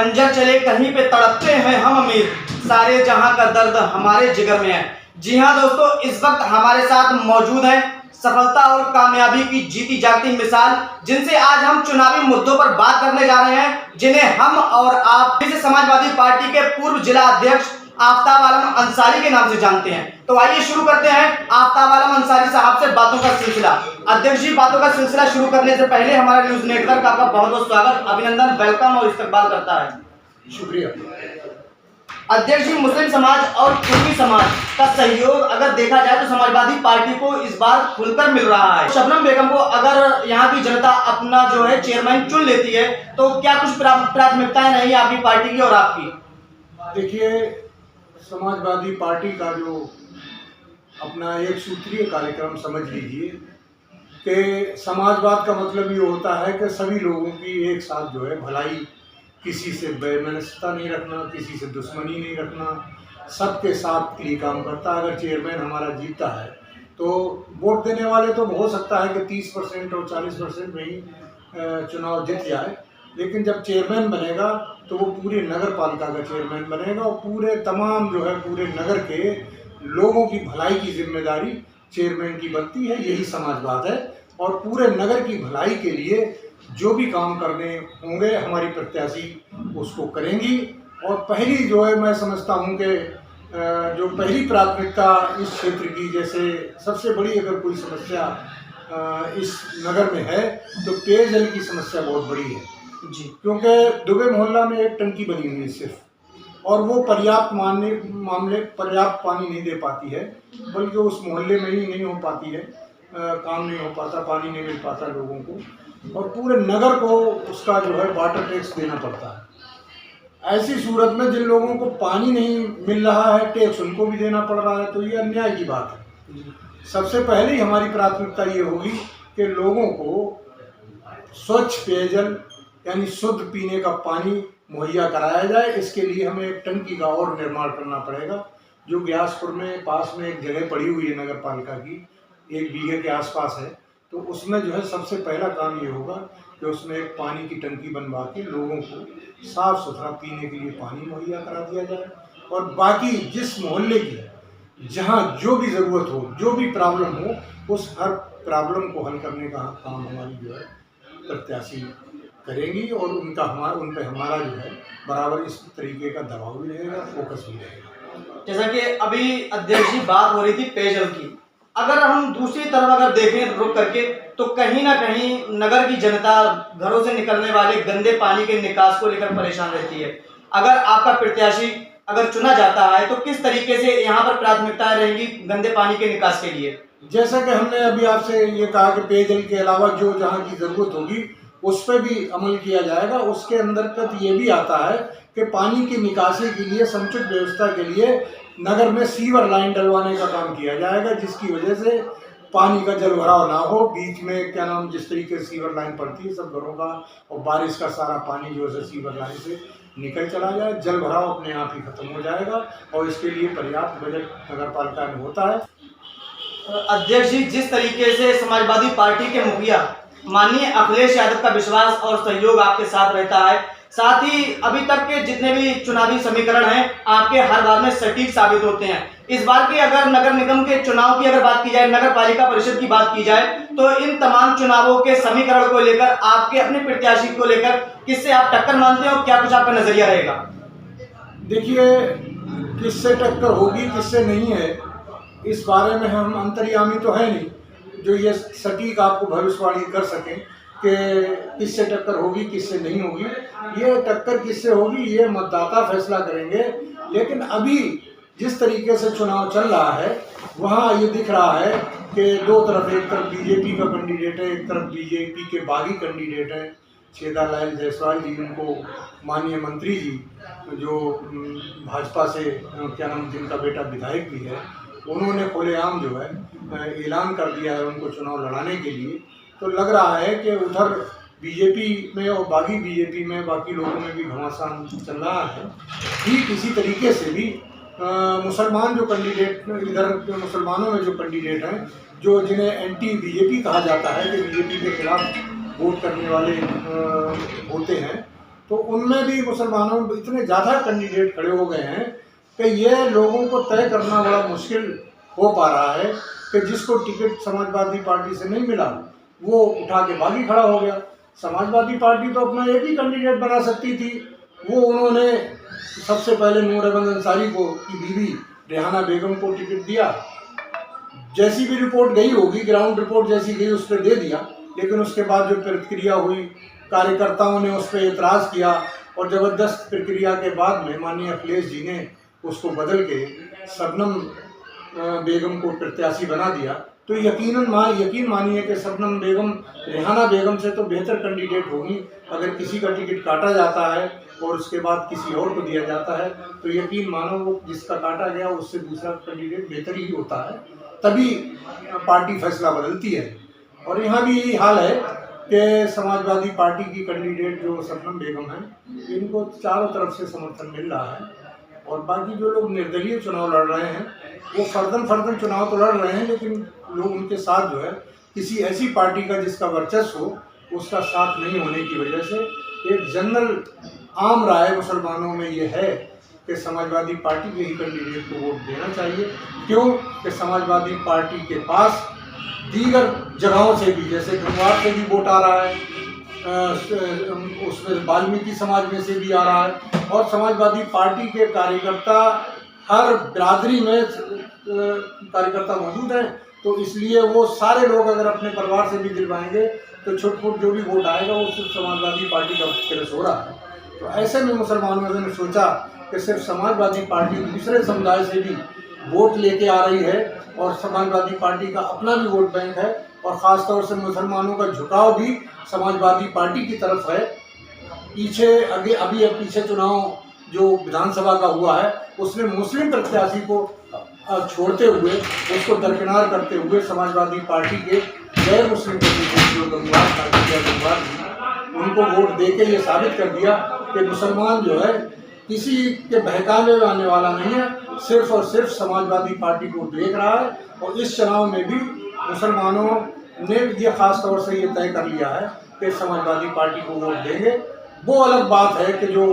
खंजर चले कहीं पे तड़पते हैं हम अमीर, सारे जहां का दर्द हमारे जिगर में है। जी हाँ दोस्तों, इस वक्त हमारे साथ मौजूद है सफलता और कामयाबी की जीती जागती मिसाल, जिनसे आज हम चुनावी मुद्दों पर बात करने जा रहे हैं, जिन्हें हम और आप समाजवादी पार्टी के पूर्व जिला अध्यक्ष आफ्ताब आलम अंसारी के नाम से जानते हैं। तो आइए शुरू करते हैं आफ्ताब आलम अंसारी साहब से बातों का सिलसिला। अध्यक्ष जी, बातों का सिलसिला शुरू करने से पहले हमारा न्यूज नेटवर्क आपका बहुत बहुत स्वागत, अभिनंदन, वेलकम और इस्तकबाल करता है। शुक्रिया। अध्यक्ष जी, मुस्लिम समाज और कुर्मी समाज का सहयोग अगर देखा जाए तो समाजवादी पार्टी को इस बार खुलकर मिल रहा है। शबनम बेगम को अगर यहाँ की जनता अपना जो है चेयरमैन चुन लेती है तो क्या कुछ प्राथमिकताएं नहीं आपकी पार्टी की और आपकी? देखिए, समाजवादी पार्टी का जो अपना एक सूत्रीय कार्यक्रम समझ लीजिए कि समाजवाद का मतलब ये होता है कि सभी लोगों की एक साथ जो है भलाई, किसी से वैमनस्यता नहीं रखना, किसी से दुश्मनी नहीं रखना, सबके साथ के लिए काम करता है। अगर चेयरमैन हमारा जीतता है तो वोट देने वाले तो हो सकता है कि 30% और 40% में ही चुनाव जीत जाए, लेकिन जब चेयरमैन बनेगा तो वो पूरे नगर पालिका का चेयरमैन बनेगा और पूरे तमाम जो है पूरे नगर के लोगों की भलाई की जिम्मेदारी चेयरमैन की बनती है। यही समाजवाद है और पूरे नगर की भलाई के लिए जो भी काम करने होंगे हमारी प्रत्याशी उसको करेंगी। और पहली जो है मैं समझता हूँ कि जो पहली प्राथमिकता इस क्षेत्र की, जैसे सबसे बड़ी अगर कोई समस्या इस नगर में है तो पेयजल की समस्या बहुत बड़ी है जी, क्योंकि दुबे मोहल्ला में एक टंकी बनी हुई है सिर्फ, और वो पर्याप्त पर्याप्त पानी नहीं दे पाती है, बल्कि उस मोहल्ले में ही नहीं हो पाती है, काम नहीं हो पाता, पानी नहीं मिल पाता लोगों को, और पूरे नगर को उसका जो है वाटर टैक्स देना पड़ता है। ऐसी सूरत में जिन लोगों को पानी नहीं मिल रहा है, टैक्स उनको भी देना पड़ रहा है, तो ये अन्याय की बात है। सबसे पहले ही हमारी प्राथमिकता ये होगी कि लोगों को स्वच्छ पेयजल यानी शुद्ध पीने का पानी मुहैया कराया जाए। इसके लिए हमें एक टंकी का और निर्माण करना पड़ेगा, जो ग्यासपुर में पास में एक जगह पड़ी हुई है नगर पालिका की, 1 बीघे के आसपास है। तो उसमें जो है सबसे पहला काम ये होगा कि उसमें एक पानी की टंकी बनवा के लोगों को साफ़ सुथरा पीने के लिए पानी मुहैया करा दिया जाए। और बाकी जिस मोहल्ले की जहाँ जो भी ज़रूरत हो, जो भी प्रॉब्लम हो, उस हर प्रॉब्लम को हल करने का काम हमारी जो है प्रत्याशी करेंगी, और उन पर हमारा जो है बराबर इस तरीके का दबाव भी रहेगा, फोकस भी रहेगा। जैसा कि अभी अध्यक्ष जी बात हो रही थी पेयजल की, अगर हम दूसरी तरफ अगर देखें रुक करके तो कहीं ना कहीं नगर की जनता घरों से निकलने वाले गंदे पानी के निकास को लेकर परेशान रहती है। अगर आपका प्रत्याशी अगर चुना जाता है तो किस तरीके से यहाँ पर प्राथमिकताएं रहेंगी गंदे पानी के निकास के लिए? जैसा कि हमने अभी आपसे ये कहा कि पेयजल के अलावा जो जहाँ की ज़रूरत होगी उस पर भी अमल किया जाएगा। उसके अंतर्गत ये भी आता है कि पानी की निकासी के लिए, समुचित व्यवस्था के लिए नगर में सीवर लाइन डलवाने का काम किया जाएगा, जिसकी वजह से पानी का जल भराव ना हो। बीच में क्या नाम जिस तरीके से सीवर लाइन पड़ती है सब घरों का, और बारिश का सारा पानी जो है सीवर लाइन से निकल चला जाए, जल भराव अपने आप ही खत्म हो जाएगा, और इसके लिए पर्याप्त बजट नगर पालिका में होता है। अध्यक्ष जी, जिस तरीके से समाजवादी पार्टी के मुखिया माननीय अखिलेश यादव का विश्वास और सहयोग आपके साथ रहता है, साथ ही अभी तक के जितने भी चुनावी समीकरण हैं आपके हर बार में सटीक साबित होते हैं। इस बार के अगर नगर निगम के चुनाव की अगर बात की जाए, नगर पालिका परिषद की बात की जाए, तो इन तमाम चुनावों के समीकरण को लेकर आपके अपने प्रत्याशी को लेकर किससे आप टक्कर मानते हैं और क्या कुछ आपका नजरिया रहेगा? देखिए, किससे टक्कर होगी किससे नहीं है, इस बारे में हम अंतर्यामी तो है नहीं जो ये सटीक आपको भविष्यवाणी कर सकें कि किससे टक्कर होगी किससे नहीं होगी। ये टक्कर किससे होगी ये मतदाता फैसला करेंगे। लेकिन अभी जिस तरीके से चुनाव चल रहा है वहाँ ये दिख रहा है कि दो तरफ, एक तरफ बीजेपी का कैंडिडेट है, एक तरफ बीजेपी के बागी कैंडिडेट हैं। छेदालाल जायसवाल जी, उनको माननीय मंत्री जी जो भाजपा से क्या नाम जिनका बेटा विधायक भी है, उन्होंने खुलेआम जो है ऐलान कर दिया है उनको चुनाव लड़ाने के लिए। तो लग रहा है कि उधर बीजेपी में और बागी बीजेपी में बाकी लोगों में भी घमासान चल रहा है। ठीक इसी तरीके से भी मुसलमान जो कैंडिडेट, इधर के मुसलमानों में जो कैंडिडेट हैं, जो जिन्हें एंटी बीजेपी कहा जाता है, कि बीजेपी के खिलाफ वोट करने वाले होते हैं, तो उनमें भी मुसलमानों में इतने ज़्यादा कैंडिडेट खड़े हो गए हैं कि ये लोगों को तय करना बड़ा मुश्किल हो पा रहा है कि जिसको टिकट समाजवादी पार्टी से नहीं मिला वो उठा के बागी खड़ा हो गया। समाजवादी पार्टी तो अपना एक ही कैंडिडेट बना सकती थी, वो उन्होंने सबसे पहले नूर अहमद अंसारी को की बीवी रेहाना बेगम को टिकट दिया। जैसी भी रिपोर्ट गई होगी, ग्राउंड रिपोर्ट जैसी गई उस पर दे दिया, लेकिन उसके बाद जो प्रक्रिया हुई, कार्यकर्ताओं ने उस पर एतराज़ किया और ज़बरदस्त प्रक्रिया के बाद में माननीय अखिलेश जी ने उसको बदल के शबनम बेगम को प्रत्याशी बना दिया। तो यकीन मानिए कि शबनम बेगम रेहाना बेगम से तो बेहतर कैंडिडेट होगी। अगर किसी का टिकट काटा जाता है और उसके बाद किसी और को दिया जाता है तो यकीन मानो वो जिसका काटा गया उससे दूसरा कैंडिडेट बेहतर ही होता है, तभी पार्टी फैसला बदलती है। और यहाँ भी यही हाल है कि समाजवादी पार्टी की कैंडिडेट जो शबनम बेगम है, इनको चारों तरफ से समर्थन मिल रहा है और बाकी जो लोग निर्दलीय चुनाव लड़ रहे हैं वो फर्दन चुनाव तो लड़ रहे हैं, लेकिन लोग उनके साथ जो है किसी ऐसी पार्टी का जिसका वर्चस्व हो उसका साथ नहीं होने की वजह से एक जनरल आम राय मुसलमानों में ये है कि समाजवादी पार्टी के ही कैंडिडेट को वोट देना चाहिए। क्यों कि समाजवादी पार्टी के पास दीगर जगहों से भी, जैसे गंगवार से भी वोट आ रहा है, उसमें वाल्मीकि समाज में से भी आ रहा है और समाजवादी पार्टी के कार्यकर्ता हर बिरादरी में कार्यकर्ता मौजूद हैं। तो इसलिए वो सारे लोग अगर अपने परिवार से भी दिलवाएंगे तो छोट जो भी वोट आएगा वो सिर्फ समाजवादी पार्टी का केस हो रहा है। तो ऐसे में मुसलमानों ने सोचा कि सिर्फ समाजवादी पार्टी दूसरे समुदाय से भी वोट लेके आ रही है और समाजवादी पार्टी का अपना भी वोट बैंक है और ख़ास तौर से मुसलमानों का झुकाव भी समाजवादी पार्टी की तरफ है। पीछे चुनाव जो विधानसभा का हुआ है उसमें मुस्लिम प्रत्याशी को छोड़ते हुए, उसको दरकिनार करते हुए समाजवादी पार्टी के गैर मुस्लिम प्रत्याशी जो गंगवार उनको वोट देके ये साबित कर दिया कि मुसलमान जो है किसी के बहकावे में आने वाला नहीं है, सिर्फ और सिर्फ समाजवादी पार्टी को देख रहा है। और इस चुनाव में भी मुसलमानों ने ये ख़ास तौर से ये तय कर लिया है कि समाजवादी पार्टी को वोट देंगे। वो अलग बात है कि जो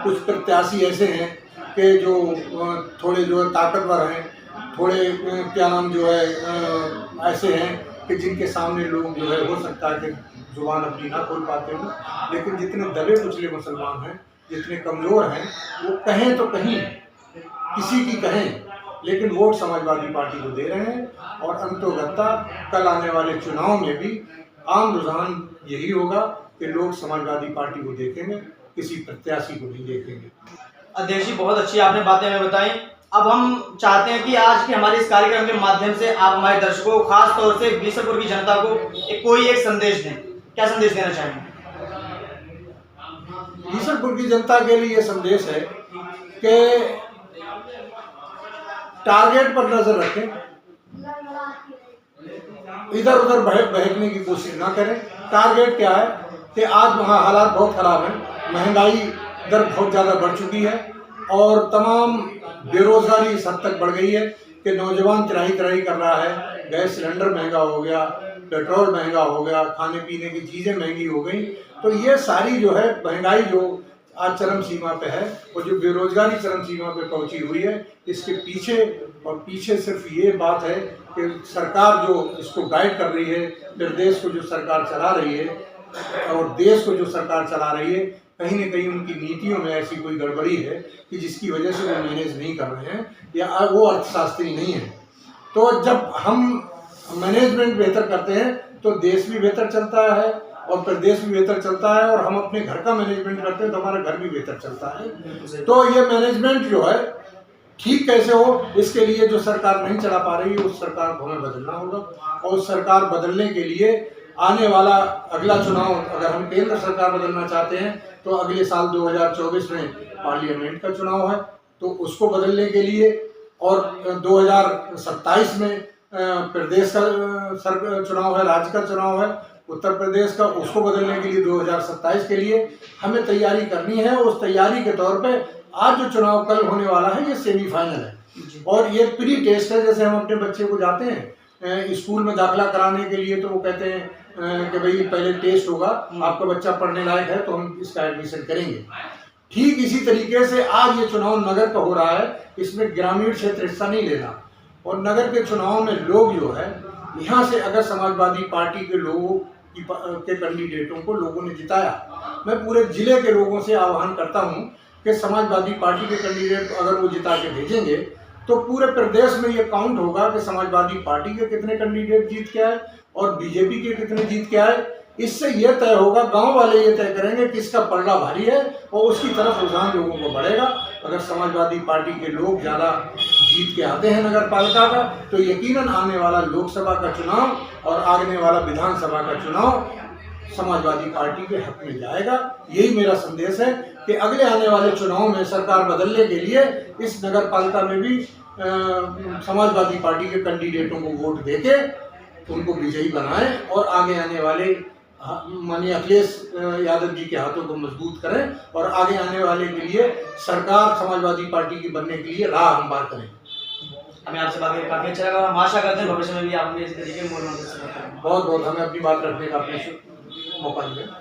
कुछ प्रत्याशी ऐसे हैं कि जो थोड़े जो है ताकतवर हैं, थोड़े ऐसे हैं कि जिनके सामने लोग जो है हो सकता है कि जुबान अपनी ना खोल पाते हों, लेकिन जितने दबे कुचले मुसलमान हैं, जितने कमज़ोर हैं, वो कहें तो कहीं किसी की कहें, लेकिन वोट समाजवादी पार्टी को दे रहे हैं। और अंतोगत्ता कल आने वाले चुनाव में भी आम रुझान यही होगा कि लोग समाजवादी पार्टी को देखेंगे, किसी प्रत्याशी को नहीं देखेंगे। अध्यक्ष जी, बहुत अच्छी आपने बातें हमें बताई। अब हम चाहते हैं कि आज के हमारे इस कार्यक्रम के माध्यम से आप हमारे दर्शकों, खास तौर से बीसलपुर की जनता को कोई एक संदेश दें। क्या संदेश देना चाहेंगे? बीसलपुर की जनता के लिए ये संदेश है कि टारगेट पर नजर रखें, इधर उधर बहकने की कोशिश ना करें। टारगेट क्या है कि आज वहाँ हालात बहुत ख़राब हैं, महंगाई दर बहुत ज़्यादा बढ़ चुकी है और तमाम बेरोज़गारी इस हद तक बढ़ गई है कि नौजवान त्राही कर रहा है। गैस सिलेंडर महंगा हो गया, पेट्रोल महंगा हो गया, खाने पीने की चीज़ें महंगी हो गई। तो ये सारी जो है महंगाई जो आज चरम सीमा पे है और जो बेरोज़गारी चरम सीमा पे पहुंची हुई है, इसके पीछे सिर्फ ये बात है कि सरकार जो इसको गाइड कर रही है, प्रदेश को जो सरकार चला रही है और देश को जो सरकार चला रही है, कहीं न कहीं उनकी नीतियों में ऐसी कोई गड़बड़ी है कि जिसकी वजह से वो मैनेज नहीं कर रहे हैं या वो अर्थशास्त्री नहीं है। तो जब हम मैनेजमेंट बेहतर करते हैं तो देश भी बेहतर चलता है और प्रदेश भी बेहतर चलता है, और हम अपने घर का मैनेजमेंट करते हैं तो हमारा घर भी बेहतर चलता है। तो ये मैनेजमेंट जो है ठीक कैसे हो, इसके लिए जो सरकार नहीं चला पा रही है उस सरकार को हमें बदलना होगा। और उस सरकार बदलने के लिए आने वाला अगला चुनाव, अगर हम केंद्र सरकार बदलना चाहते हैं तो अगले साल 2024 में पार्लियामेंट का चुनाव है, तो उसको बदलने के लिए, और 2027 में प्रदेश का चुनाव है, राज्य का चुनाव है उत्तर प्रदेश का, उसको बदलने के लिए 2027 के लिए हमें तैयारी करनी है। उस तैयारी के तौर पे आज जो चुनाव कल होने वाला है ये सेमीफाइनल है और ये प्री टेस्ट है। जैसे हम अपने बच्चे को जाते हैं स्कूल में दाखिला कराने के लिए तो वो कहते हैं कि भाई पहले टेस्ट होगा, आपका बच्चा पढ़ने लायक है तो हम इसका एडमिशन करेंगे। ठीक इसी तरीके से आज ये चुनाव नगर का हो रहा है, इसमें ग्रामीण क्षेत्र हिस्सा नहीं लेना। और नगर के चुनाव में लोग जो है यहाँ से अगर समाजवादी पार्टी के लोगों के कैंडिडेटों को लोगों ने जिताया, मैं पूरे जिले के लोगों से आह्वान करता हूँ कि समाजवादी पार्टी के कैंडिडेट अगर वो जिता के भेजेंगे तो पूरे प्रदेश में ये काउंट होगा कि समाजवादी पार्टी के कितने कैंडिडेट जीत के आए और बीजेपी के कितने जीत के आए। इससे यह तय होगा, गांव वाले ये तय करेंगे किसका पलड़ा भारी है और उसकी तरफ रुझान लोगों को बढ़ेगा। अगर समाजवादी पार्टी के लोग ज़्यादा जीत के आते हैं नगर पालिका का तो यकीनन आने वाला लोकसभा का चुनाव और आने वाला विधानसभा का चुनाव समाजवादी पार्टी के हक में जाएगा। यही मेरा संदेश है कि अगले आने वाले चुनाव में सरकार बदलने के लिए इस नगर पालिका में भी समाजवादी पार्टी के कैंडिडेटों को वोट देके उनको विजयी बनाएं और आगे आने वाले माननीय अखिलेश यादव जी के हाथों को मजबूत करें और आगे आने वाले के लिए सरकार समाजवादी पार्टी की बनने के लिए राह हमवार करें। हमें आपसे बात करके काफी अच्छा लगा और हम आशा करते हैं भविष्य में भी आप हमें इस तरीके के बहुत बहुत हमें अपनी बात रखने का अपने मौका दिया।